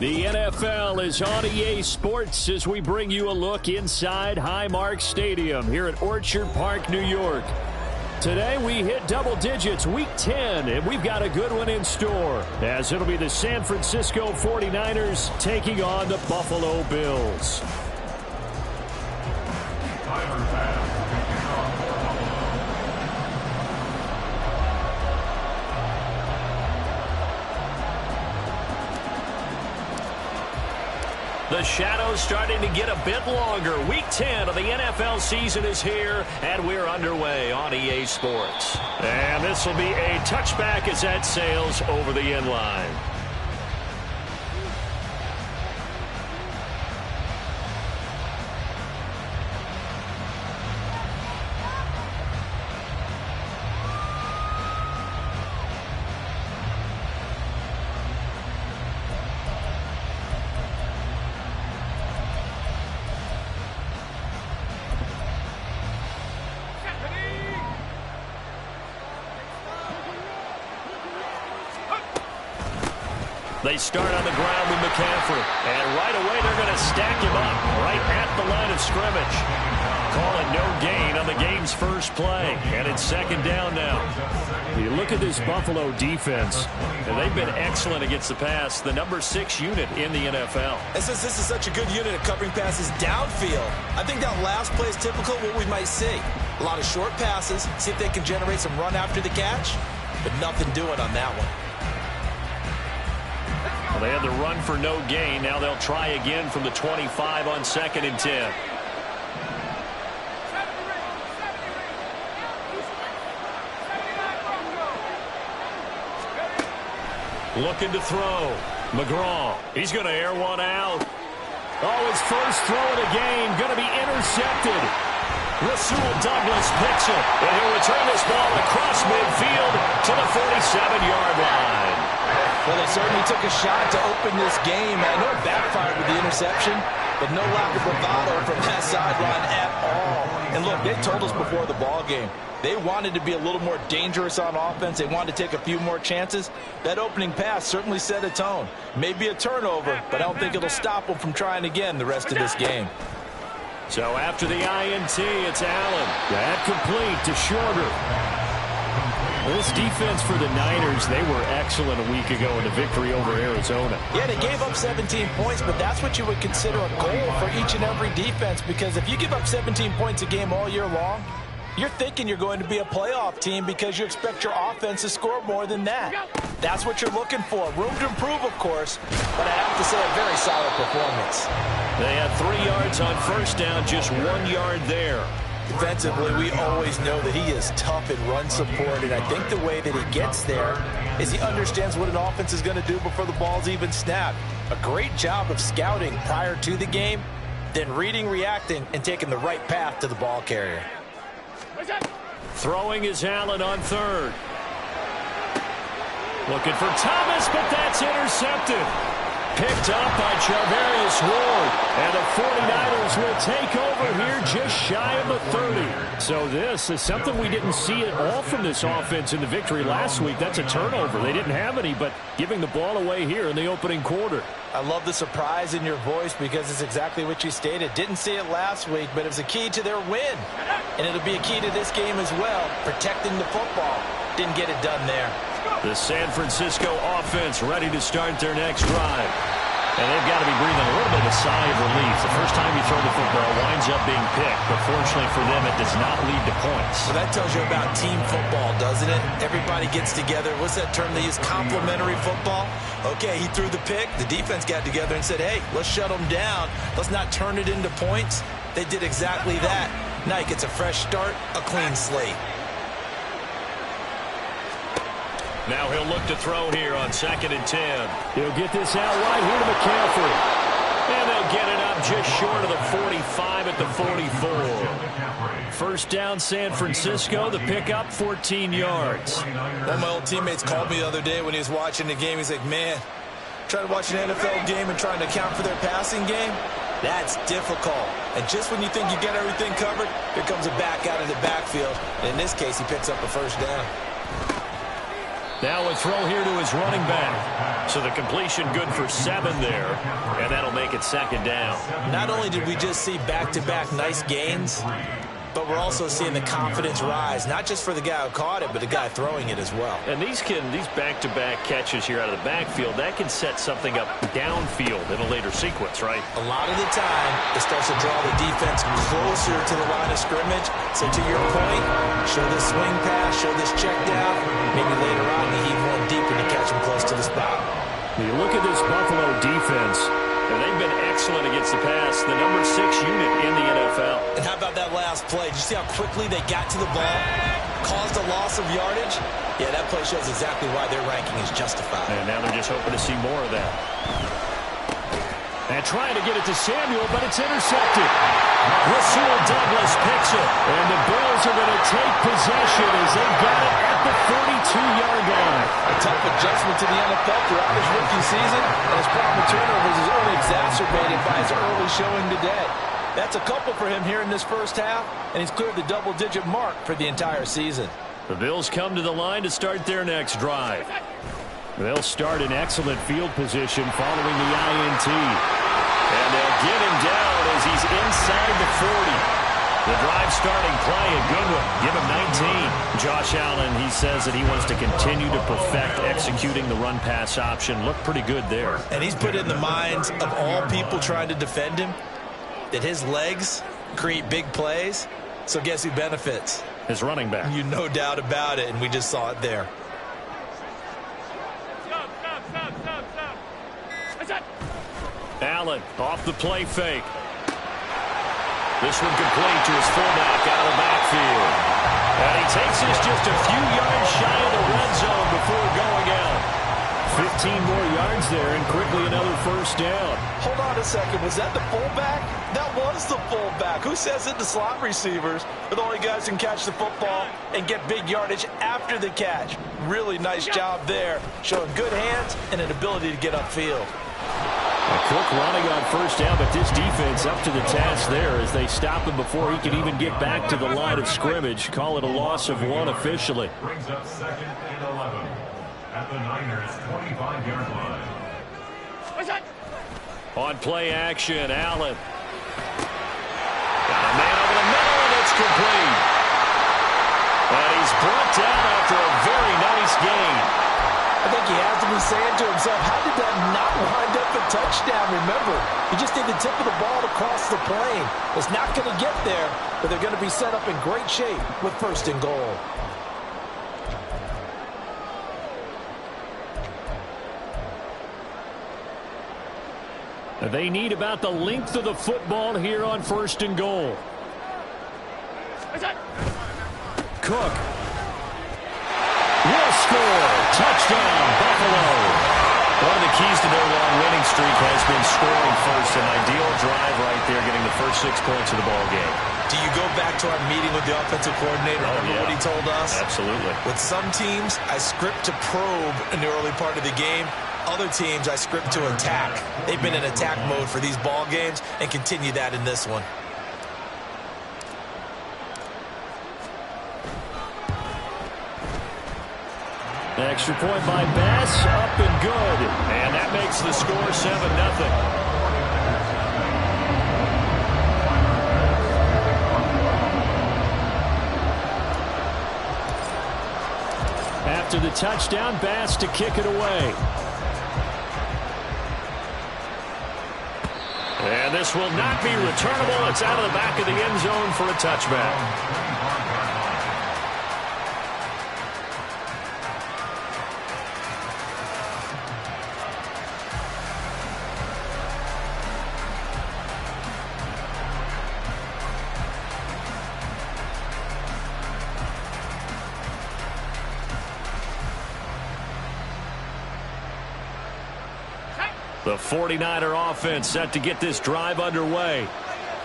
The NFL is on EA Sports as we bring you a look inside Highmark Stadium here at Orchard Park, New York. Today we hit double digits, week 10, and we've got a good one in store, as it'll be the San Francisco 49ers taking on the Buffalo Bills. The shadow's starting to get a bit longer. Week 10 of the NFL season is here, and we're underway on EA Sports. And this will be a touchback as that sails over the end line. They start on the ground with McCaffrey. And right away, they're going to stack him up right at the line of scrimmage. Call it no gain on the game's first play. And it's second down now. You look at this Buffalo defense, and they've been excellent against the pass. The number 6 unit in the NFL. And since this is such a good unit at covering passes downfield, I think that last play is typical of what we might see. A lot of short passes, see if they can generate some run after the catch, but nothing doing on that one. Well, they had the run for no gain. Now they'll try again from the 25 on 2nd and 10. Looking to throw. McGraw. He's going to air one out. Oh, his first throw of the game going to be intercepted. Rasul Douglas picks it, and he'll return this ball across midfield to the 47-yard line. Well, they certainly took a shot to open this game. I know it backfired with the interception, but no lack of bravado from that sideline at all. And look, they told us before the ball game, they wanted to be a little more dangerous on offense. They wanted to take a few more chances. That opening pass certainly set a tone. Maybe a turnover, but I don't think it'll stop them from trying again the rest of this game. So after the INT, it's Allen. That complete to Shorter. This defense for the Niners, they were excellent a week ago in the victory over Arizona. Yeah, they gave up 17 points, but that's what you would consider a goal for each and every defense, because if you give up 17 points a game all year long, you're thinking you're going to be a playoff team because you expect your offense to score more than that. That's what you're looking for. Room to improve, of course, but I have to say a very solid performance. They had 3 yards on first down, just 1 yard there. Defensively, we always know that he is tough in run support, and I think the way that he gets there is he understands what an offense is going to do before the ball's even snapped. A great job of scouting prior to the game, then reading, reacting, and taking the right path to the ball carrier. Throwing is Allen on 3rd. Looking for Thomas, but that's intercepted. Picked up by Charvarius Ward. And the 49ers will take over here just shy of the 30. So this is something we didn't see at all from this offense in the victory last week. That's a turnover. They didn't have any, but giving the ball away here in the opening quarter. I love the surprise in your voice because it's exactly what you stated. Didn't see it last week, but it was a key to their win. And it'll be a key to this game as well, protecting the football. Didn't get it done there. The San Francisco offense ready to start their next drive. And they've got to be breathing a little bit of a sigh of relief. The first time you throw the football winds up being picked, but fortunately for them, it does not lead to points. So that tells you about team football, doesn't it? Everybody gets together. What's that term they use? Complementary football? Okay, he threw the pick. The defense got together and said, hey, let's shut them down. Let's not turn it into points. They did exactly that. Now he gets a fresh start, a clean slate. Now he'll look to throw here on 2nd and 10. He'll get this out right here to McCaffrey. And they'll get it up just short of the 45 at the 44. First down, San Francisco. The pickup, 14 yards. One of my old teammates called me the other day when he was watching the game. He's like, man, trying to watch an NFL game and trying to account for their passing game, that's difficult. And just when you think you get everything covered, here comes a back out of the backfield. And in this case, he picks up a first down. Now a throw here to his running back. So the completion good for 7 there, and that'll make it second down. Not only did we just see back-to-back nice gains, but we're also seeing the confidence rise, not just for the guy who caught it, but the guy throwing it as well. And these back-to-back catches here out of the backfield, that can set something up downfield in a later sequence, right? A lot of the time, it starts to draw the defense closer to the line of scrimmage. So to your point, show this swing pass, show this check down. Maybe later on you heave one deep and you catch him close to the spot. When you look at this Buffalo defense, and they've been excellent against the pass, the number 6 unit in the NFL. And how about that last play? Did you see how quickly they got to the ball? Caused a loss of yardage? Yeah, that play shows exactly why their ranking is justified. And now they're just hoping to see more of that. And trying to get it to Samuel, but it's intercepted. Rasul Douglas picks it. And the Bills are going to take possession as they got it at the 42-yard line. A tough adjustment to the NFL throughout his rookie season, and his problem with turnovers is only exacerbated by his early showing today. That's a couple for him here in this first half, and he's cleared the double-digit mark for the entire season. The Bills come to the line to start their next drive. They'll start in excellent field position following the INT. And they'll get him down as he's inside the 40. The drive starting play, a good one. Give him 19. Josh Allen, he says that he wants to continue to perfect executing the run-pass option. Looked pretty good there. And he's put in the minds of all people trying to defend him that his legs create big plays. So guess who benefits? His running back. You no doubt about it, and we just saw it there. Allen off the play fake. This one complete to his fullback out of the backfield. And he takes this just a few yards shy of the red zone before going out. 15 more yards there and quickly another first down. Hold on a second. Was that the fullback? That was the fullback. Who says it? The slot receivers are the only guys who can catch the football and get big yardage after the catch. Really nice job there, showing good hands and an ability to get upfield. Cook running on first down, but this defense up to the task there as they stop him before he can even get back to the line of scrimmage. Call it a loss of 1 officially. Brings up 2nd and 11 at the Niners' 25-yard line. On play action, Allen. Got a man over the middle, and it's complete. And he's brought down after a very nice gain. I think he has to be saying to himself, how did that not wind up a touchdown? Remember, you just need the tip of the ball to cross the plane. It's not going to get there, but they're going to be set up in great shape with 1st and goal. They need about the length of the football here on 1st and goal. Cook will score. Touchdown, Buffalo. One of the keys to their long winning streak has been scoring first. An ideal drive right there, getting the first 6 points of the ball game. Do you go back to our meeting with the offensive coordinator? Remember what he told us? Absolutely. With some teams, I script to probe in the early part of the game. Other teams, I script to attack. They've been in attack mode for these ball games and continue that in this one. Extra point by Bass, up and good. And that makes the score 7-0. After the touchdown, Bass to kick it away. And this will not be returnable. It's out of the back of the end zone for a touchback. The 49er offense set to get this drive underway.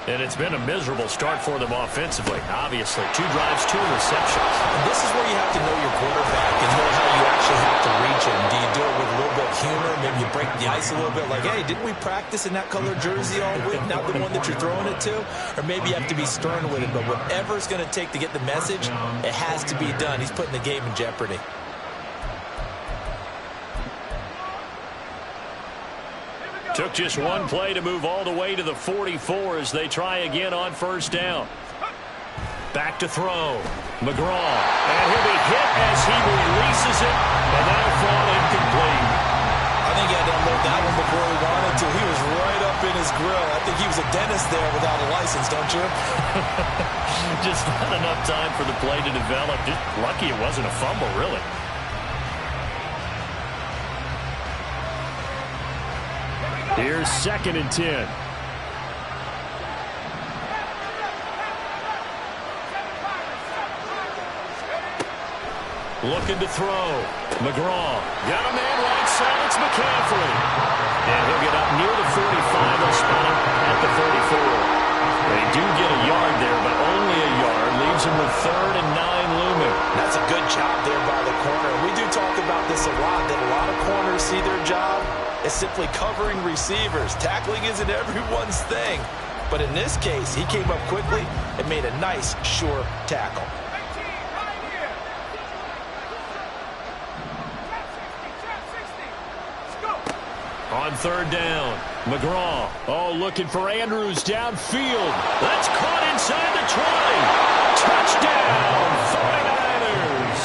And it's been a miserable start for them offensively. Obviously, 2 drives, 2 receptions. And this is where you have to know your quarterback and know how you actually have to reach him. Do you do it with a little bit of humor? Maybe you break the ice a little bit like, hey, didn't we practice in that color jersey all week? Not the one that you're throwing it to? Or maybe you have to be stern with it. But whatever it's going to take to get the message, it has to be done. He's putting the game in jeopardy. Took just one play to move all the way to the 44 as they try again on first down. Back to throw. McGraw. And he'll be hit as he releases it, and that'll fall incomplete. I think he had to unload that one before he wanted to. He was right up in his grill. I think he was a dentist there without a license, don't you? Just not enough time for the play to develop. Just lucky it wasn't a fumble, really. Here's 2nd and 10. Looking to throw. McGraw. Got a man right side. It's McCaffrey. And he'll get up near the 45. They'll spot him at the 44. They do get a yard there, but only a yard. Leaves him with 3rd and 9 looming. That's a good job there by the corner. We do talk about this a lot, that a lot of corners see their job as simply covering receivers. Tackling isn't everyone's thing. But in this case, he came up quickly and made a nice, sure tackle. On 3rd down, McGraw. Oh, looking for Andrews downfield. That's caught inside the 20. Touchdown, 49ers.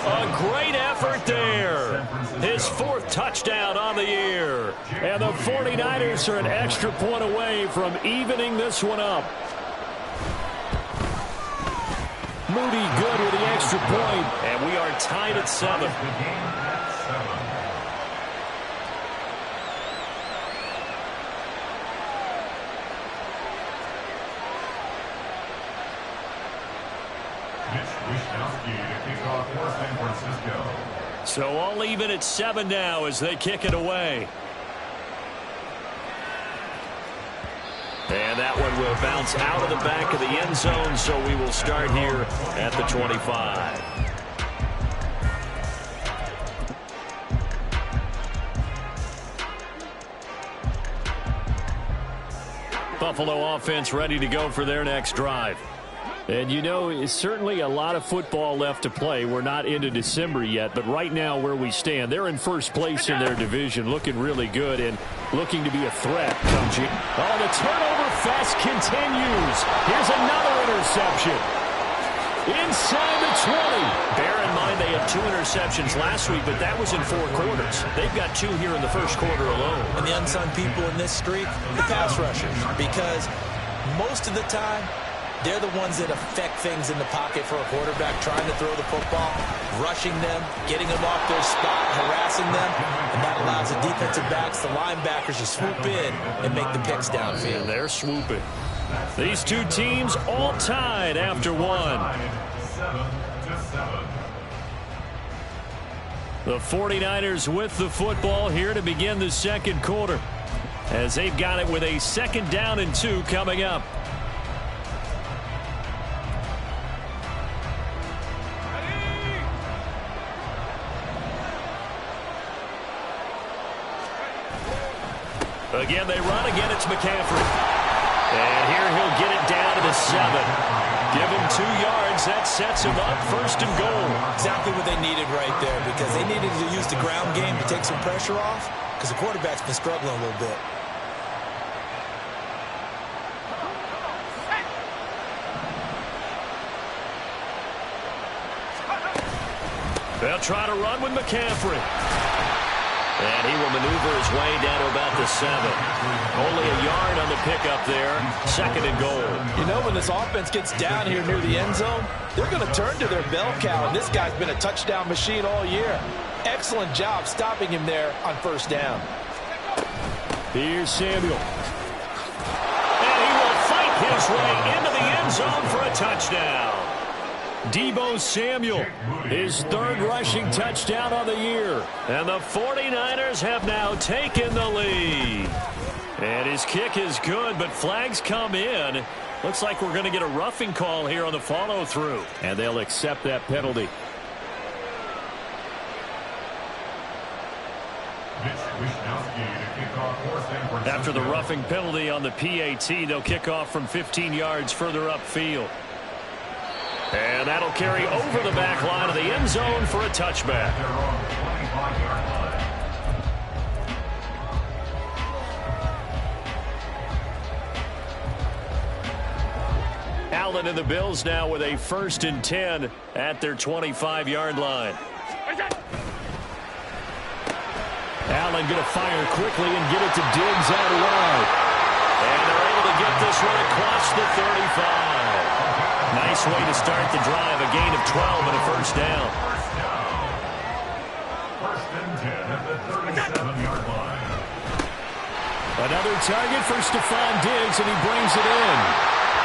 A great effort there. His 4th touchdown on the year. And the 49ers are an extra point away from evening this one up. Moody good with the extra point. And we are tied at 7. So all even at 7 now as they kick it away. And that one will bounce out of the back of the end zone, so we will start here at the 25. Buffalo offense ready to go for their next drive. And, you know, it's certainly a lot of football left to play. We're not into December yet, but right now where we stand, they're in first place in their division, looking really good and looking to be a threat. Oh, the turnover fest continues. Here's another interception. Inside the 20. Bear in mind they had 2 interceptions last week, but that was in 4 quarters. They've got 2 here in the first quarter alone. And the unsung people in this streak, the pass rushers, because most of the time, they're the ones that affect things in the pocket for a quarterback trying to throw the football, rushing them, getting them off their spot, harassing them, and that allows the defensive backs, the linebackers to swoop in and make the picks downfield. And they're swooping. These 2 teams all tied after 1. 7-7. The 49ers with the football here to begin the second quarter as they've got it with a 2nd down and 2 coming up. Again, they run. Again, it's McCaffrey. And here he'll get it down to the 7. Give him 2 yards. That sets him up 1st and goal. Exactly what they needed right there, because they needed to use the ground game to take some pressure off, because the quarterback's been struggling a little bit. They'll try to run with McCaffrey. And he will maneuver his way down to about the 7. Only a yard on the pickup there. 2nd and goal. You know, when this offense gets down here near the end zone, they're going to turn to their bell cow, and this guy's been a touchdown machine all year. Excellent job stopping him there on 1st down. Here's Samuel. And he will fight his way into the end zone for a touchdown. Deebo Samuel, his 3rd rushing touchdown on the year. And the 49ers have now taken the lead. And his kick is good, but flags come in. Looks like we're going to get a roughing call here on the follow-through. And they'll accept that penalty. After the roughing penalty on the PAT, they'll kick off from 15 yards further upfield. And that'll carry over the back line of the end zone for a touchback. Allen and the Bills now with a 1st and 10 at their 25-yard line. Allen going to fire quickly and get it to Diggs out wide. And they're able to get this one across the 35. Nice way to start the drive. A gain of 12 and a 1st down. 1st and 10 at the 37-yard line. Another target for Stephon Diggs, and he brings it in.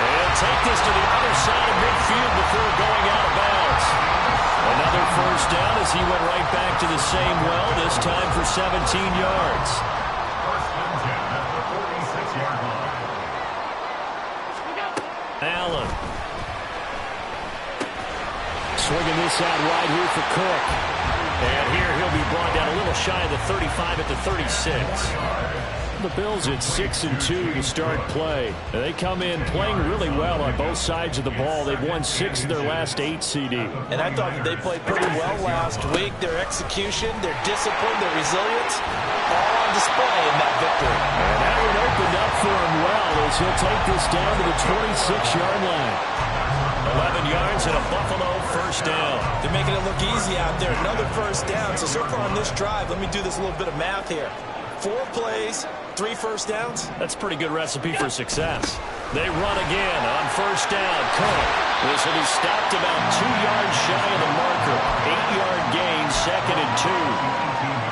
And take this to the other side of midfield before going out of bounds. Another 1st down as he went right back to the same well, this time for 17 yards. 1st and 10 at the 46-yard line. Allen. Swinging this out wide here for Cook. And here he'll be brought down a little shy of the 35 at the 36. The Bills at 6 and 2 to start play. They come in playing really well on both sides of the ball. They've won 6 of their last 8 CD. And I thought that they played pretty well last week. Their execution, their discipline, their resilience, all on display in that victory. And that one opened up for him well as he'll take this down to the 26-yard line. 11 yards and a Buffalo 1st down. They're making it look easy out there. Another 1st down. So far on this drive, let me do this little bit of math here. 4 plays, 3 1st downs. That's a pretty good recipe for success. They run again on 1st down. Cook. This will be stopped about 2 yards shy of the marker. 8-yard gain, 2nd and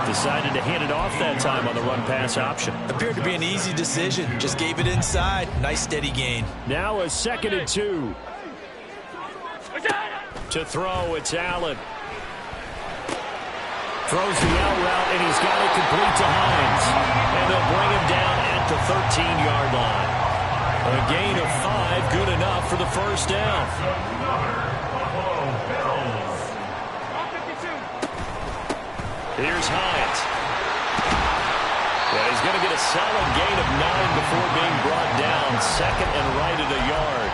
2. Decided to hand it off that time on the run-pass option. Appeared to be an easy decision. Just gave it inside. Nice steady gain. Now a 2nd and 2. To throw, it's Allen. Throws the out route, and he's got it complete to Hines. And they'll bring him down at the 13-yard line. A gain of 5, good enough for the 1st down. Here's Hines. Yeah, he's going to get a solid gain of 9 before being brought down. 2nd and right at a yard.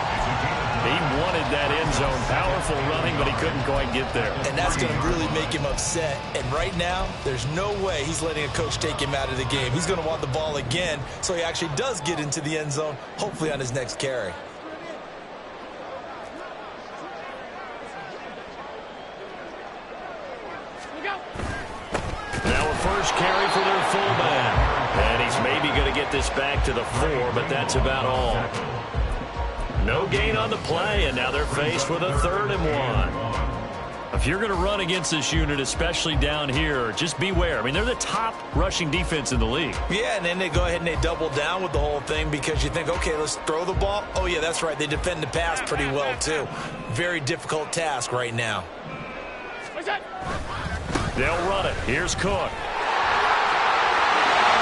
He wanted that end zone. Powerful running, but he couldn't quite get there. And that's going to really make him upset. And right now, there's no way he's letting a coach take him out of the game. He's going to want the ball again, so he actually does get into the end zone, hopefully on his next carry. Now a 1st carry for their fullback. And he's maybe going to get this back to the 4, but that's about all. No gain on the play, and now they're faced with a 3rd and 1. If you're going to run against this unit, especially down here, just beware. I mean, they're the top rushing defense in the league. Yeah, and then they go ahead and they double down with the whole thing because you think, okay, let's throw the ball. Oh, yeah, that's right. They defend the pass pretty well, too. Very difficult task right now. They'll run it. Here's Cook.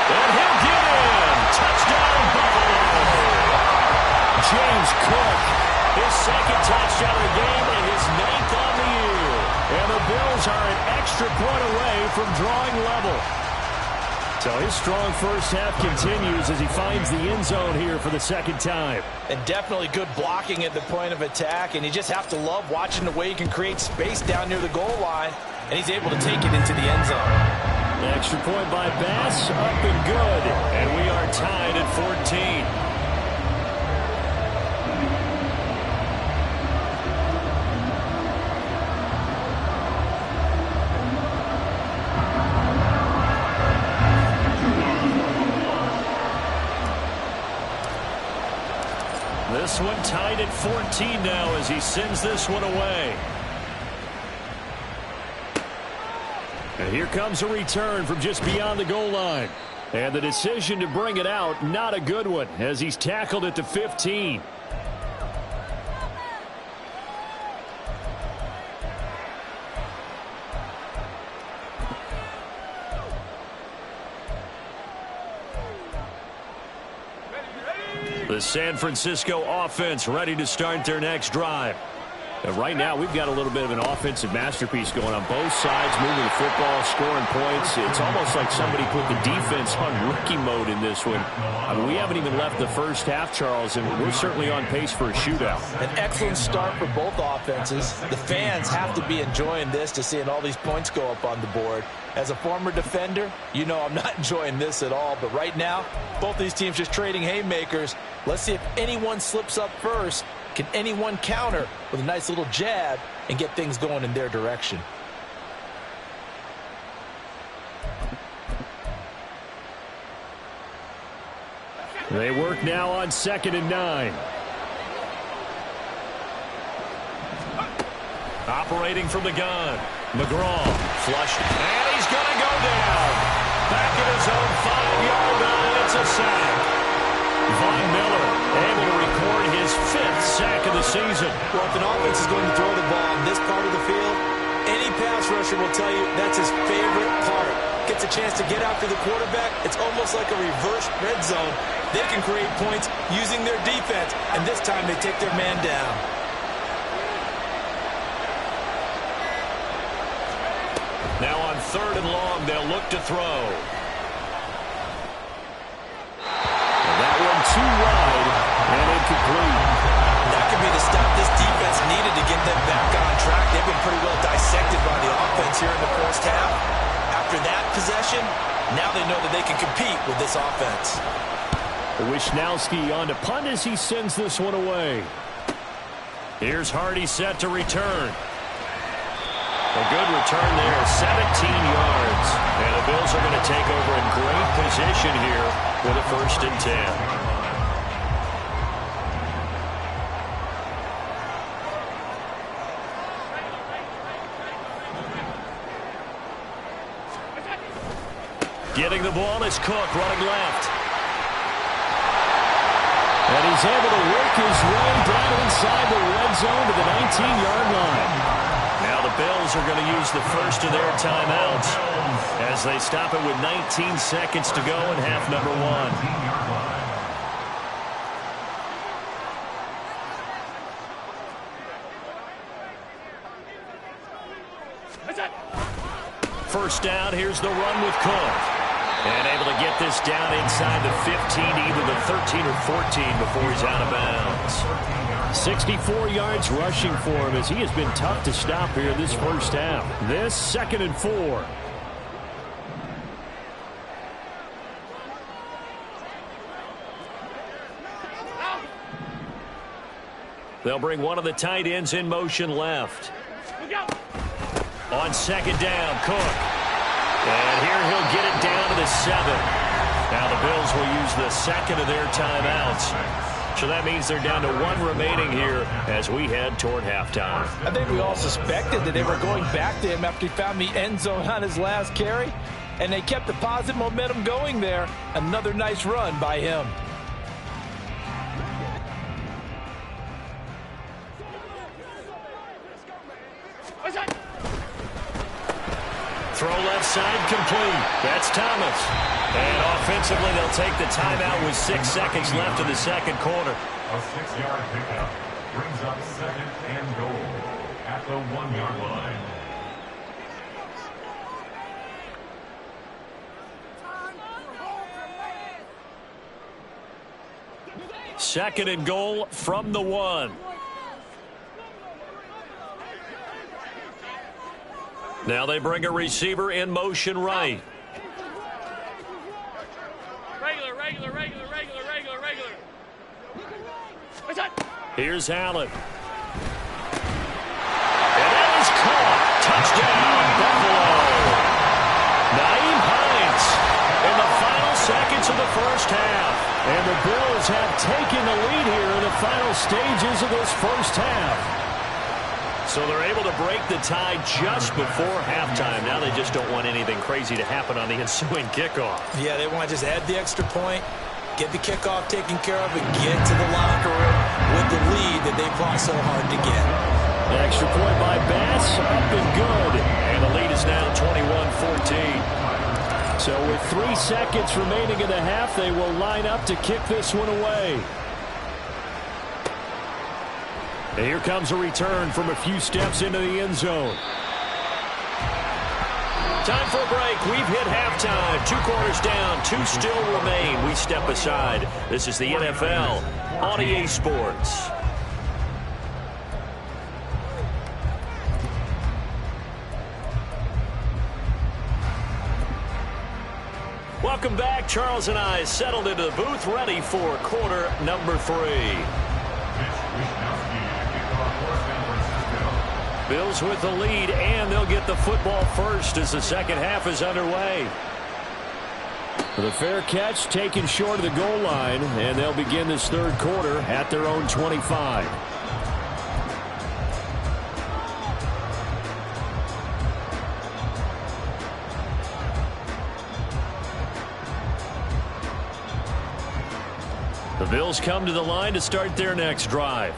And he'll get in. Touchdown, Buffalo. James Cook, his 2nd touchdown of the game and his 9th on the year. And the Bills are an extra point away from drawing level. So his strong 1st half continues as he finds the end zone here for the 2nd time. And definitely good blocking at the point of attack, and you just have to love watching the way he can create space down near the goal line, and he's able to take it into the end zone. Extra point by Bass, up and good. And we are tied at 14. This one tied at 14 now as he sends this one away. And here comes a return from just beyond the goal line. And the decision to bring it out, not a good one, as he's tackled at the 15. The San Francisco offense ready to start their next drive. And right now, we've got a little bit of an offensive masterpiece going on both sides, moving the football, scoring points. It's almost like somebody put the defense on rookie mode in this one. I mean, we haven't even left the 1st half, Charles, and we're certainly on pace for a shootout. An excellent start for both offenses. The fans have to be enjoying this to seeing all these points go up on the board. As a former defender, you know I'm not enjoying this at all. But right now, both these teams just trading haymakers. Let's see if anyone slips up first Can anyone counter with a nice little jab and get things going in their direction? They work now on 2nd and 9. Operating from the gun. McGraw flushed. And he's going to go down. Back at his own 5-yard line. It's a sack. Von Miller able to record his 5th sack of the season. Well, if an offense is going to throw the ball on this part of the field, any pass rusher will tell you that's his favorite part. Gets a chance to get after the quarterback. It's almost like a reverse red zone. They can create points using their defense, and this time they take their man down. Now on 3rd and long, they'll look to throw. And that one too wide and incomplete. That could be the stop this defense needed to get them back on track. They've been pretty well dissected by the offense here in the first half. After that possession, now they know that they can compete with this offense. Wishnowski on to punt as he sends this one away. Here's Hardy set to return. A good return there, 17 yards. And the Bills are going to take over in great position here with a 1st and 10. Getting the ball is Cook running left. And he's able to work his way down inside the red zone to the 19-yard line. Now the Bills are going to use the first of their timeouts as they stop it with 19 seconds to go in half number 1. First down, here's the run with Cook. And able to get this down inside the 15, either the 13 or 14 before he's out of bounds. 64 yards rushing for him as he has been tough to stop here this first half. This 2nd and 4. They'll bring one of the tight ends in motion left. On 2nd down, Cook. And here he'll get it down to the 7. Now the Bills will use the 2nd of their timeouts. So that means they're down to 1 remaining here as we head toward halftime. I think we all suspected that they were going back to him after he found the end zone on his last carry. And they kept the positive momentum going there. Another nice run by him. Throw left side complete. That's Thomas. And offensively, they'll take the timeout with 6 seconds left in the 2nd quarter. A 6-yard pickup brings up 2nd and goal at the 1-yard line. Second and goal from the 1. Now they bring a receiver in motion right. Regular. Here's Allen. And that is caught. Touchdown, Buffalo. Nyheim Hines in the final seconds of the first half. And the Bills have taken the lead here in the final stages of this first half. So they're able to break the tie just before halftime. Now they just don't want anything crazy to happen on the ensuing kickoff. Yeah, they want to just add the extra point, get the kickoff taken care of, and get to the locker room with the lead that they fought so hard to get. The extra point by Bass, up and good. And the lead is now 21-14. So with 3 seconds remaining in the half, they will line up to kick this one away. And here comes a return from a few steps into the end zone. Time for a break. We've hit halftime. 2 quarters down. 2 still remain. We step aside. This is the NFL on EA Sports. Welcome back. Charles and I settled into the booth, ready for quarter number 3. Bills with the lead, and they'll get the football first as the second half is underway. The fair catch taken short of the goal line, and they'll begin this third quarter at their own 25. The Bills come to the line to start their next drive.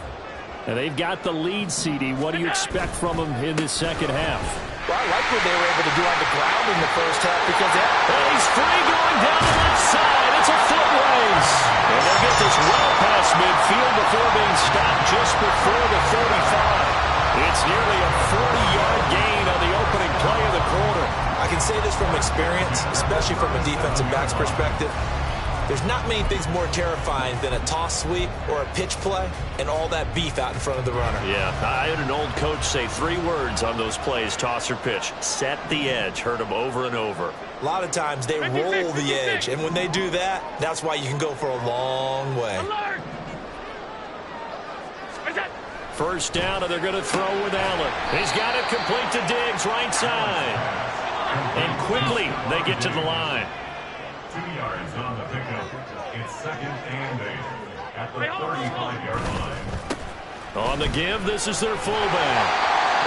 And they've got the lead, CD. What do you expect from them in this second half? Well, I like what they were able to do on the ground in the first half because he's free going down the left side. It's a foot race. And they'll get this well past midfield before being stopped just before the 35. It's nearly a 40-yard gain on the opening play of the quarter. I can say this from experience, especially from a defensive back's perspective. There's not many things more terrifying than a toss sweep or a pitch play and all that beef out in front of the runner. Yeah, I had an old coach say 3 words on those plays, toss or pitch. Set the edge. Heard them over and over. A lot of times they roll the edge, and when they do that, that's why you can go for a long way. First down, and they're going to throw with Allen. He's got it complete to Diggs, right side. And quickly, they get to the line. 2 yards on the pickup. It's 2nd and 8 at the 35-yard line. On the give, this is their fullback.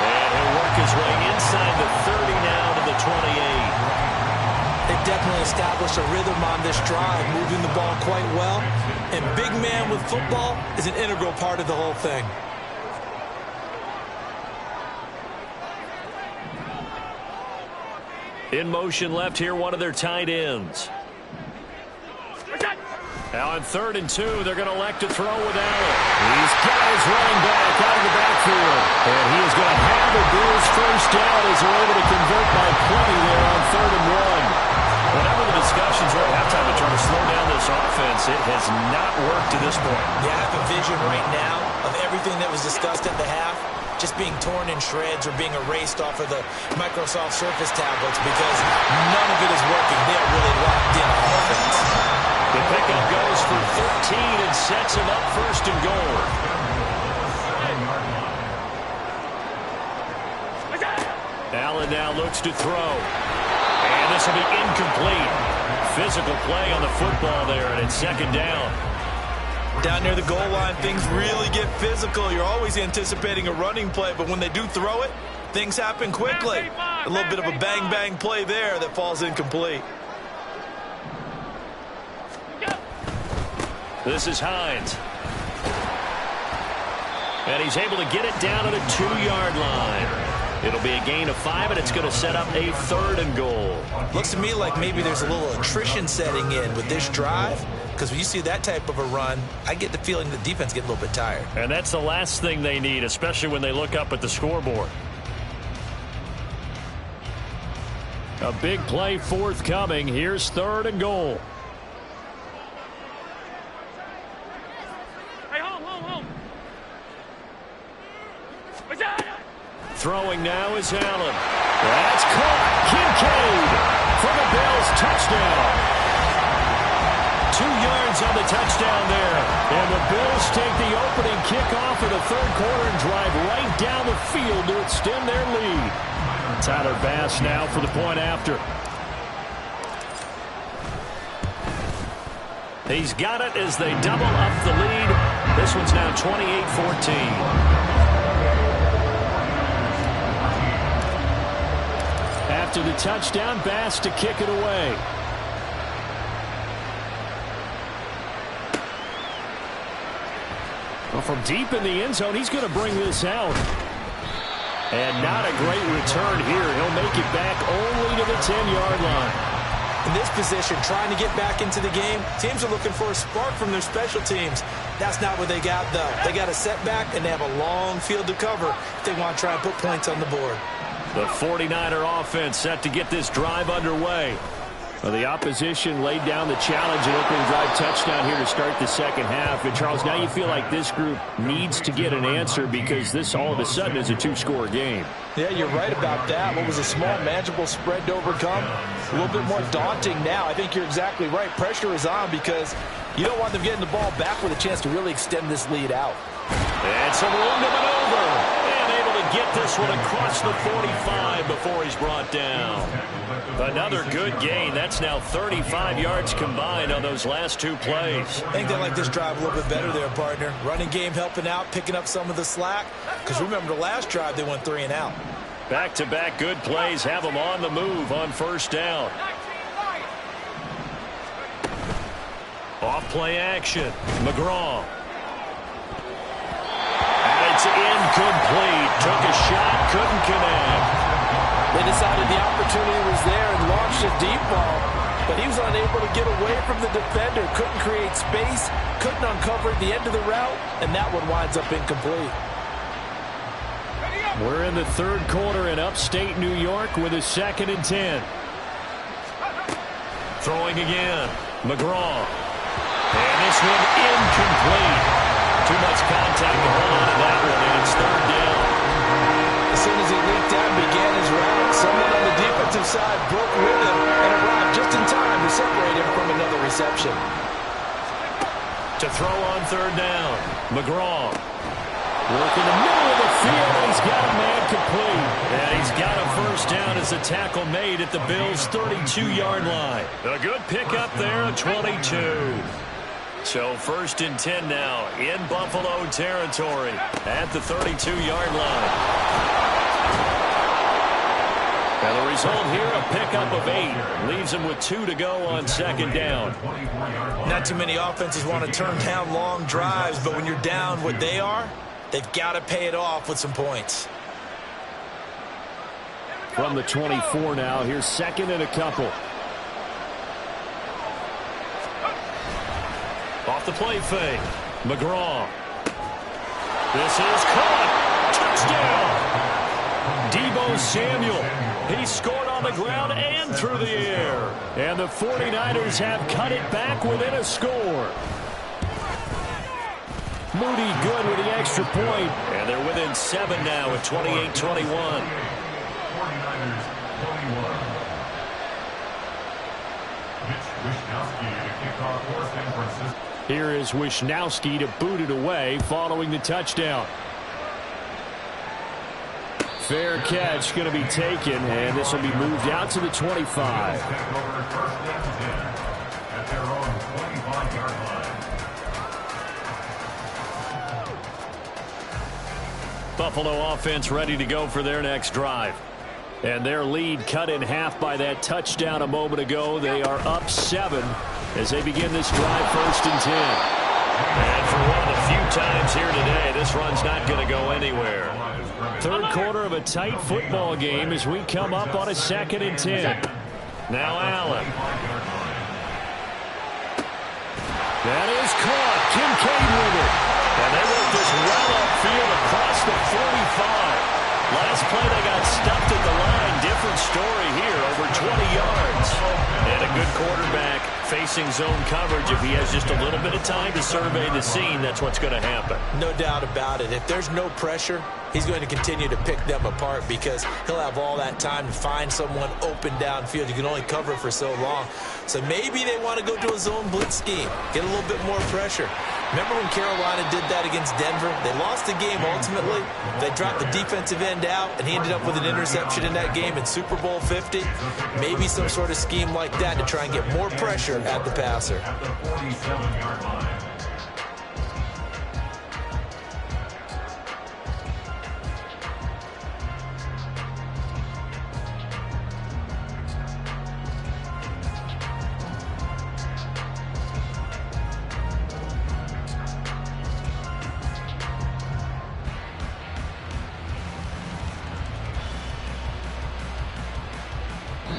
And he'll work his way inside the 30 now to the 28. They've definitely established a rhythm on this drive, moving the ball quite well. And big man with football is an integral part of the whole thing. In motion left here, one of their tight ends. Now on 3rd and 2, they're going to elect to throw with Allen. He's got his running back out of the backfield. And he is going to have the Bills first down as they're able to convert by plenty there on 3rd and 1. Whatever the discussions were at halftime to try to slow down this offense, it has not worked to this point. Yeah, I have a vision right now of everything that was discussed at the half just being torn in shreds or being erased off of the Microsoft Surface tablets because none of it is working. They are really locked in on offense. The pickup goes for 13 and sets him up 1st and goal. Allen now looks to throw. And this will be incomplete. Physical play on the football there, and it's 2nd down. Down near the goal line, things really get physical. You're always anticipating a running play, but when they do throw it, things happen quickly. A little bit of a bang-bang play there that falls incomplete. This is Hines. And he's able to get it down to the 2-yard line. It'll be a gain of 5, and it's going to set up a 3rd and goal. Looks to me like maybe there's a little attrition setting in with this drive, because when you see that type of a run, I get the feeling the defense gets a little bit tired. And that's the last thing they need, especially when they look up at the scoreboard. A big play forthcoming. Here's 3rd and goal. Throwing now is Allen. That's caught. Kincaid for the Bills. Touchdown. 2 yards on the touchdown there. And the Bills take the opening kickoff of the 3rd quarter and drive right down the field to extend their lead. Tyler Bass now for the point after. He's got it as they double up the lead. This one's now 28-14. After the touchdown, Bass to kick it away. Well, from deep in the end zone, he's going to bring this out. And not a great return here. He'll make it back only to the 10-yard line. In this position, trying to get back into the game, teams are looking for a spark from their special teams. That's not what they got, though. They got a setback, and they have a long field to cover if they want to try and put points on the board. The 49er offense set to get this drive underway. Well, the opposition laid down the challenge and opening drive touchdown here to start the second half. And, Charles, now you feel like this group needs to get an answer because this all of a sudden is a 2-score game. Yeah, you're right about that. What was a small, manageable spread to overcome, a little bit more daunting now. I think you're exactly right. Pressure is on because you don't want them getting the ball back with a chance to really extend this lead out. And some room to maneuver. And able to get this one across the 45 before he's brought down. Another good gain. That's now 35 yards combined on those last two plays. I think they like this drive a little bit better there, partner. Running game helping out, picking up some of the slack. Because remember, the last drive they went 3 and out. Back-to-back good plays have them on the move on first down. Off play action. McGraw. And it's incomplete. Took a shot, couldn't connect. They decided the opportunity was there and launched a deep ball, but he was unable to get away from the defender. Couldn't create space, couldn't uncover the end of the route, and that one winds up incomplete. We're in the third quarter in upstate New York with a 2nd and 10. Throwing again. McGraw. And this one incomplete. Too much contact to hold on to that one, and it's 3rd down. As soon as he leaked out and began his route, someone on the defensive side broke with him and arrived just in time to separate him from another reception. To throw on 3rd down. McGraw. Work in the middle of the field, and he's got a man complete. And he's got a first down as the tackle made at the Bills' 32-yard line. A good pickup there at 22. So 1st and 10 now in Buffalo territory at the 32-yard line. And the result here, a pickup of 8. Leaves him with 2 to go on 2nd down. Not too many offenses want to turn down long drives, but when you're down what they are, they've got to pay it off with some points. From the 24 now, here's 2nd and a couple. Off the play fake. McGraw. This is caught. Touchdown. Deebo Samuel. He scored on the ground and through the air. And the 49ers have cut it back within a score. Moody good with the extra point. And they're within 7 now at 28-21. 49ers 21. Mitch Wishnowsky to kick off for San Francisco. Here is Wishnowsky to boot it away following the touchdown. Fair catch going to be taken, and this will be moved out to the 25. At their own 25-yard line. Buffalo offense ready to go for their next drive. And their lead cut in half by that touchdown a moment ago. They are up 7 as they begin this drive 1st and 10. And for one of the few times here today, this run's not going to go anywhere. Third quarter of a tight football game as we come up on a 2nd and 10. Now Allen. That is caught. Kincaid with it. And they work this well upfield across the 45. Last play they got stuffed at the line. Different story here, over 20 yards. And a good quarterback facing zone coverage. If he has just a little bit of time to survey the scene, that's what's going to happen. No doubt about it. If there's no pressure, he's going to continue to pick them apart because he'll have all that time to find someone open downfield. You can only cover for so long. So maybe they want to go to a zone blitz scheme, get a little bit more pressure. Remember when Carolina did that against Denver? They lost the game ultimately. They dropped the defensive end out, and he ended up with an interception in that game in Super Bowl 50. Maybe some sort of scheme like that to try and get more pressure at the passer. At the 47-yard line.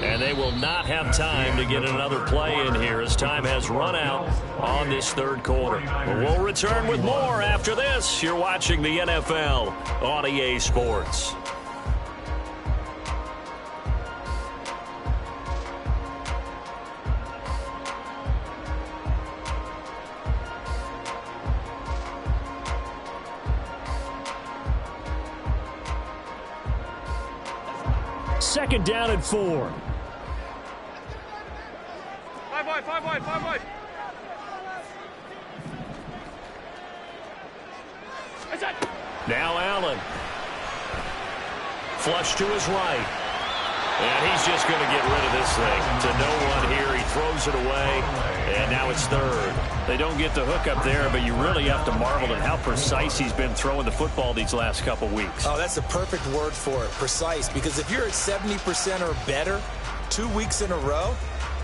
And they will not have time to get another play in here as time has run out on this third quarter. But we'll return with more after this. You're watching the NFL on EA Sports. Second down and 4. 5 wide, 5 wide, 5 wide. Now Allen. Flush to his right. And he's just going to get rid of this thing. To no one here. He throws it away. And now it's third. They don't get the hook up there, but you really have to marvel at how precise he's been throwing the football these last couple weeks. Oh, that's the perfect word for it, precise. Because if you're at 70% or better 2 weeks in a row,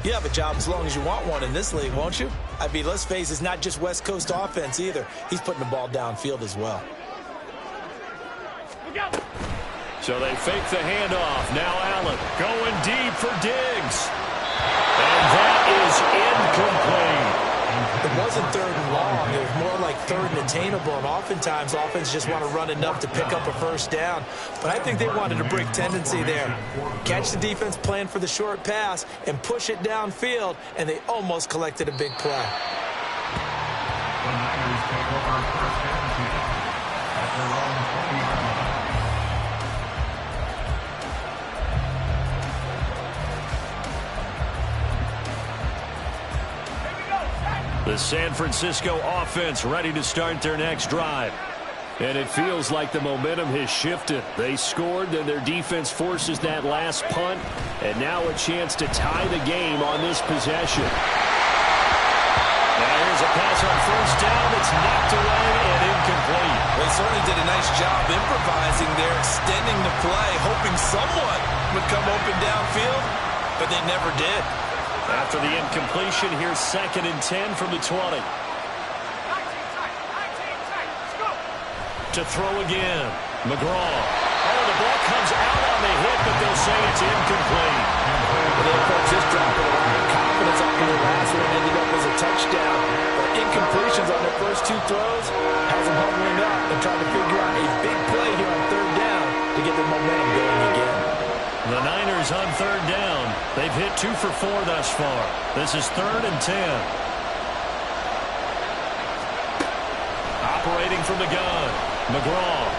you have a job as long as you want one in this league, won't you? I mean, let's face it, it's not just West Coast offense either. He's putting the ball downfield as well. So they fake the handoff. Now Allen going deep for Diggs. And that is incomplete. It wasn't third and long. It was more like third and attainable. And oftentimes, offense just want to run enough to pick up a first down. But I think they wanted a break tendency there. Catch the defense playing for the short pass and push it downfield, and they almost collected a big play. The Niners take over first and 10 at their own 20-yard line. The San Francisco offense ready to start their next drive. And it feels like the momentum has shifted. They scored, then their defense forces that last punt. And now a chance to tie the game on this possession. Now here's a pass on first down that's knocked away and incomplete. They certainly did a nice job improvising there, extending the play, hoping someone would come open downfield, but they never did. After the incompletion, here's 2nd and 10 from the 20. To throw again. McGraw. Oh, the ball comes out on the hit, but they'll say it's incomplete. They approach this drop with a lot of confidence after the last one ended up as a touchdown. But incompletions on their first 2 throws has them huddling up and trying to figure out a big play here on third down to get their momentum going again. The Niners on third down. They've hit 2 for 4 thus far. This is 3rd and 10. Operating from the gun, McGraw.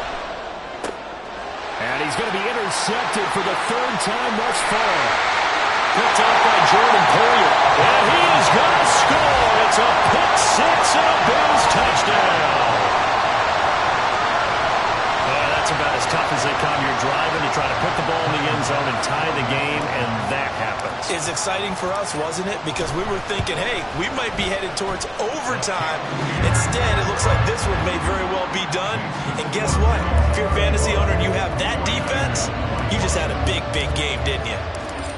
And he's going to be intercepted for the 3rd time thus far. Picked up by Jordan Poyer. And he is going to score. It's a pick 6 and a Bills touchdown. That's about as tough as they come. You're driving to try to put the ball in the end zone and tie the game, and that happens. It's exciting for us, wasn't it? Because we were thinking, hey, we might be headed towards overtime. Instead, it looks like this one may very well be done. And guess what? If you're a fantasy owner and you have that defense, you just had a big, big game, didn't you?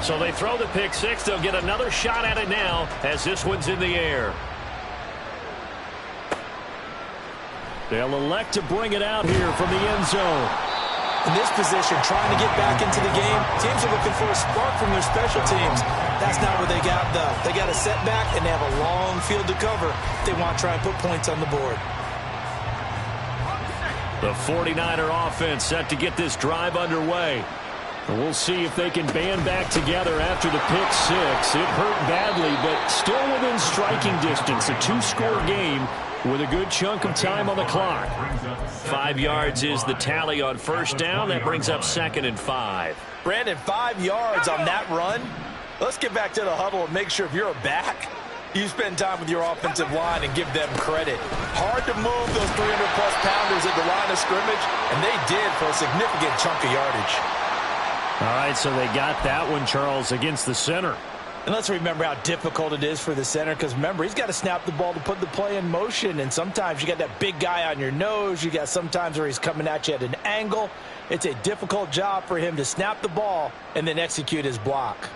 So they throw the pick 6. They'll get another shot at it now as this one's in the air. They'll elect to bring it out here from the end zone. In this position, trying to get back into the game, teams are looking for a spark from their special teams. That's not what they got, though. They got a setback, and they have a long field to cover if they want to try and put points on the board. The 49er offense set to get this drive underway. And we'll see if they can band back together after the pick 6. It hurt badly, but still within striking distance. A 2-score game with a good chunk of time on the clock. 5 yards is the tally on first down. That brings up 2nd and 5. Brandon, 5 yards on that run. Let's get back to the huddle and make sure if you're a back, you spend time with your offensive line and give them credit. Hard to move those 300-plus pounders at the line of scrimmage, and they did for a significant chunk of yardage. All right, so they got that one, Charles, against the center. And let's remember how difficult it is for the center, because remember, he's got to snap the ball to put the play in motion, and sometimes you got that big guy on your nose. You got sometimes where he's coming at you at an angle. It's a difficult job for him to snap the ball and then execute his block.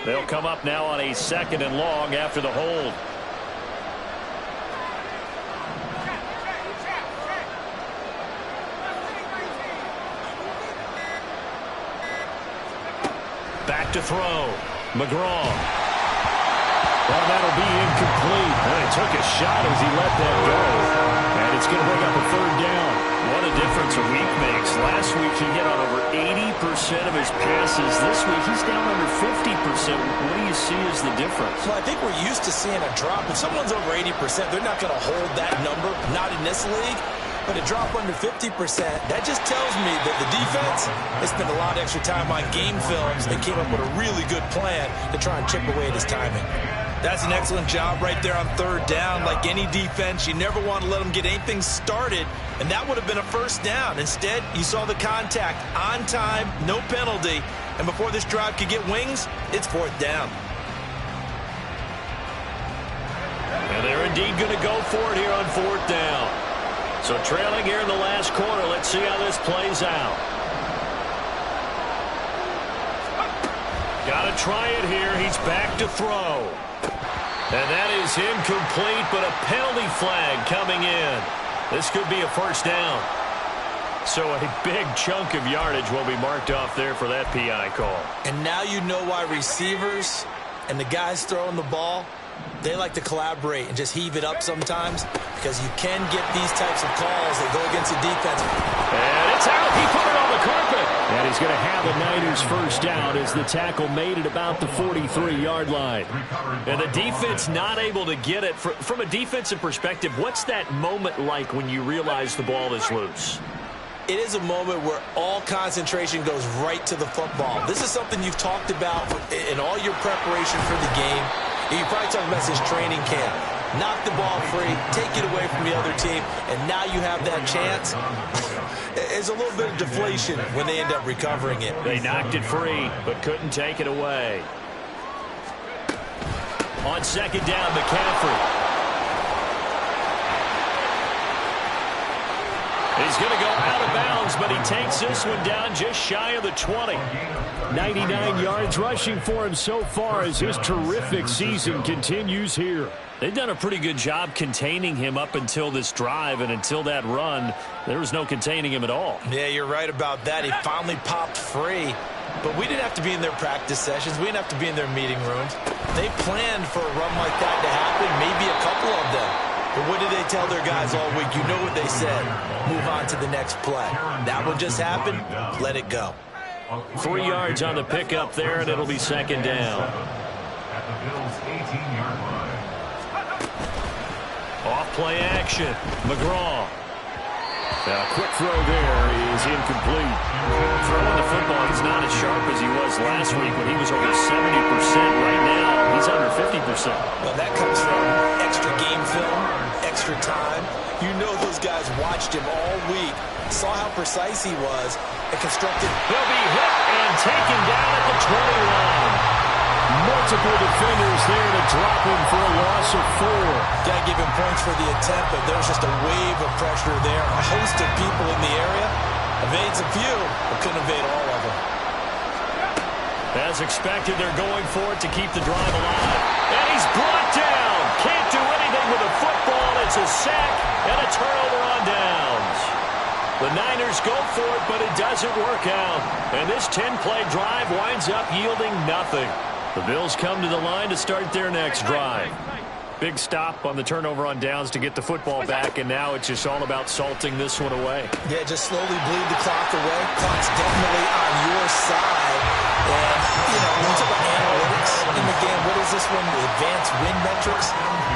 They'll come up now on a 2nd and long after the hold. Back to throw. McGraw. Well, that'll be incomplete. And he took a shot as he let that go. And it's going to bring up a 3rd down. What a difference a week makes. Last week he hit on over 80% of his passes. This week he's down under 50%. What do you see as the difference? Well, I think we're used to seeing a drop. If someone's over 80%, they're not going to hold that number. Not in this league. But a drop under 50%, that just tells me that the defense has spent a lot of extra time on game films and came up with a really good plan to try and chip away at his timing. That's an excellent job right there on third down. Like any defense, you never want to let them get anything started, and that would have been a first down. Instead, you saw the contact on time, no penalty, and before this drive could get wings, it's fourth down. And they're indeed going to go for it here on fourth down. So trailing here in the last quarter. Let's see how this plays out. Got to try it here. He's back to throw. And that is incomplete, but a penalty flag coming in. This could be a first down. So a big chunk of yardage will be marked off there for that PI call. And now you know why receivers and the guys throwing the ball, they like to collaborate and just heave it up sometimes, because you can get these types of calls that go against the defense. And it's out. He put it on the carpet. And he's going to have the Niners first down as the tackle made it about the 43-yard line. And the defense not able to get it. From a defensive perspective, what's that moment like when you realize the ball is loose? It is a moment where all concentration goes right to the football. This is something you've talked about in all your preparation for the game. You probably talked about this training camp. Knock the ball free, take it away from the other team, and now you have that chance. It's a little bit of deflation when they end up recovering it. They knocked it free, but couldn't take it away. On second down, McCaffrey. He's going to go out of bounds, but he takes this one down just shy of the 20. 99 yards rushing for him so far as his terrific season continues here. They've done a pretty good job containing him up until this drive, and until that run, there was no containing him at all. Yeah, you're right about that. He finally popped free, but we didn't have to be in their practice sessions. We didn't have to be in their meeting rooms. They planned for a run like that to happen, maybe a couple of them. But what did they tell their guys all week? You know what they said. Move on to the next play. That one just happened. Let it go. 3 yards on the pickup there, and it'll be second down. At the Bills' 18-yard line. Off play action. McGraw. Now, quick throw there is incomplete. Throwing the football, he's not as sharp as he was last week when he was over 70%. Right now, he's under 50%. Well, that comes from extra game film, extra time. You know those guys watched him all week, saw how precise he was, and constructed. He'll be hit and taken down at the 20 line. Multiple defenders there to drop him for a loss of 4. Got to give him points for the attempt, but there was just a wave of pressure there. A host of people in the area. Evades a few, but couldn't evade all of them. As expected, they're going for it to keep the drive alive. And he's brought down. Can't do anything with a football. It's a sack and a turnover on downs. The Niners go for it, but it doesn't work out. And this 10-play drive winds up yielding nothing. The Bills come to the line to start their next drive. Big stop on the turnover on downs to get the football back, and now it's just all about salting this one away. Yeah, just slowly bleed the clock away. Clock's definitely on your side. And, you know, when you talk about analytics in the game, what is this one? The advanced win metrics?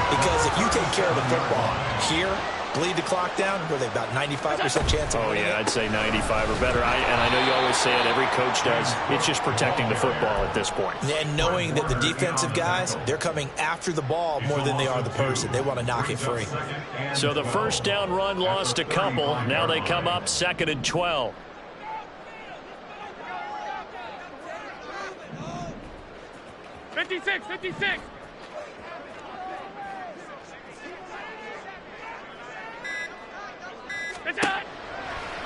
Because if you take care of the football here, bleed the clock down, were they about 95% chance of winning? Oh, yeah, I'd say 95 or better. And I know you always say it, every coach does. It's just protecting the football at this point. And knowing that the defensive guys, they're coming after the ball more than they are the person. They want to knock it free. So the first down run lost a couple. Now they come up 2nd and 12. '56.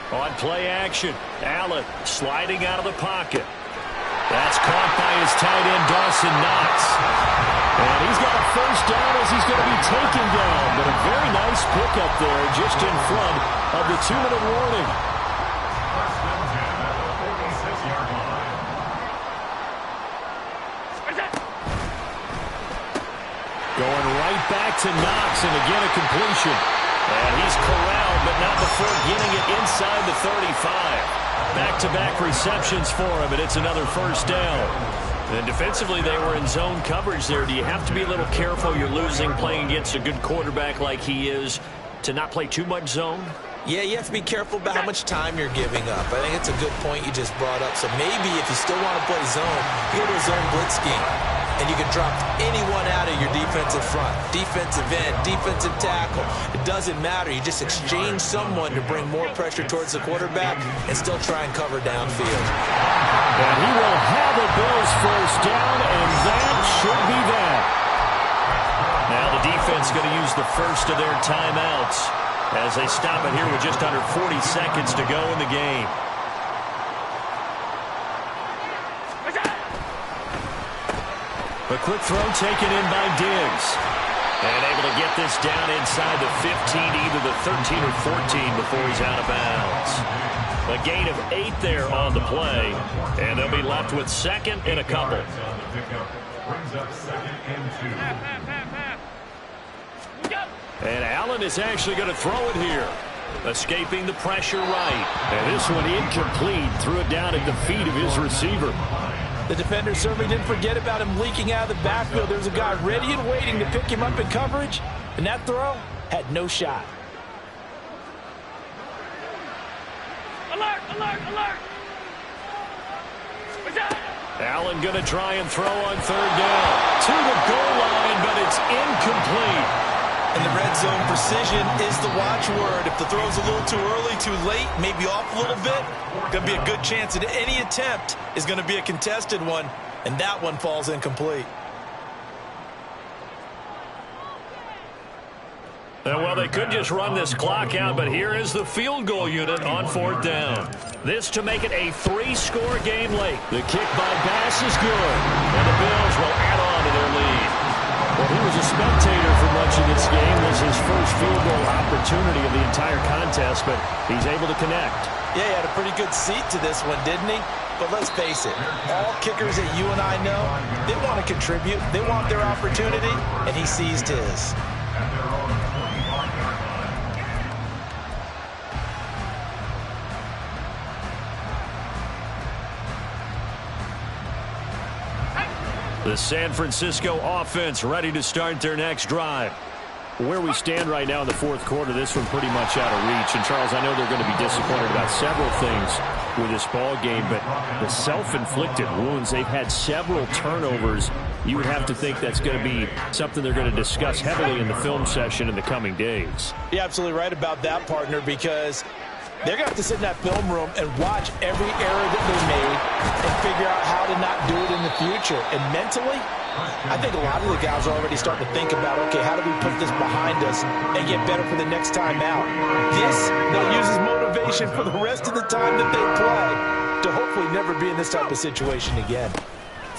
On play action, Allen sliding out of the pocket. That's caught by his tight end, Dawson Knox. And he's got a first down as he's going to be taken down. But a very nice pickup there just in front of the 2-minute warning. First and 10 at the 46-yard line. Going right back to Knox, and again a completion. And he's corralled, but not before getting it inside the 35. Back-to-back receptions for him, and it's another first down. And defensively, they were in zone coverage there. Do you have to be a little careful? You're losing, playing against a good quarterback like he is, to not play too much zone? Yeah, you have to be careful about how much time you're giving up. I think it's a good point you just brought up. So maybe if you still want to play zone, you go to a zone blitz scheme. and you can drop anyone out of your defensive front. Defensive end, defensive tackle. It doesn't matter. You just exchange someone to bring more pressure towards the quarterback and still try and cover downfield. And he will have a Bills first down, and that should be that. Now the defense going to use the first of their timeouts as they stop it here with just under 40 seconds to go in the game. A quick throw taken in by Diggs. And able to get this down inside the 15, either the 13 or 14 before he's out of bounds. A gain of 8 there on the play. And they'll be left with second and a couple. Brings up second and 2. And Allen is actually going to throw it here. Escaping the pressure right. And this one incomplete. Threw it down at the feet of his receiver. The defender certainly didn't forget about him leaking out of the backfield. There's a guy ready and waiting to pick him up in coverage, and that throw had no shot. Alert, alert, alert. Allen going to try and throw on third down. To the goal line, but it's incomplete. And the red zone precision is the watchword. If the throw's a little too early, too late, maybe off a little bit, going to be a good chance that any attempt is going to be a contested one, and that one falls incomplete. Well, they could just run this clock out, but here is the field goal unit on fourth down. This to make it a 3-score game late. The kick by Bass is good, and the Bills will add on to their lead. Well, he was a spectator for much of this game. This is his first field goal opportunity of the entire contest, but he's able to connect. Yeah, he had a pretty good seat to this one, didn't he? But let's face it, all kickers that you and I know, they want to contribute. They want their opportunity, and he seized his. The San Francisco offense ready to start their next drive. Where we stand right now in the fourth quarter, this one pretty much out of reach. And, Charles, I know they're going to be disappointed about several things with this ball game, but the self-inflicted wounds, they've had several turnovers. You would have to think that's going to be something they're going to discuss heavily in the film session in the coming days. You're absolutely right about that, partner, because they're going to have to sit in that film room and watch every error that they made and figure out how to not do it in the future. And mentally, I think a lot of the guys are already starting to think about, okay, how do we put this behind us and get better for the next time out? This, they'll use as motivation for the rest of the time that they play to hopefully never be in this type of situation again.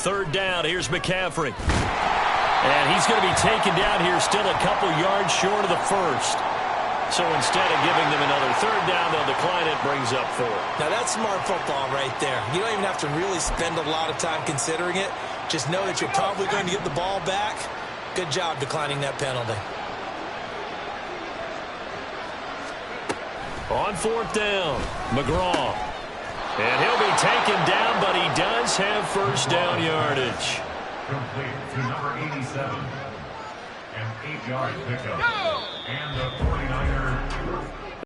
Third down, here's McCaffrey. And he's going to be taken down here still a couple yards short of the first. So instead of giving them another third down, they'll decline it, brings up 4. Now that's smart football right there. You don't even have to really spend a lot of time considering it. Just know that you're probably going to get the ball back. Good job declining that penalty. On fourth down, McGraw. And he'll be taken down, but he does have first down yardage. Complete to number 87. An 8-yard pickup. And the 49ers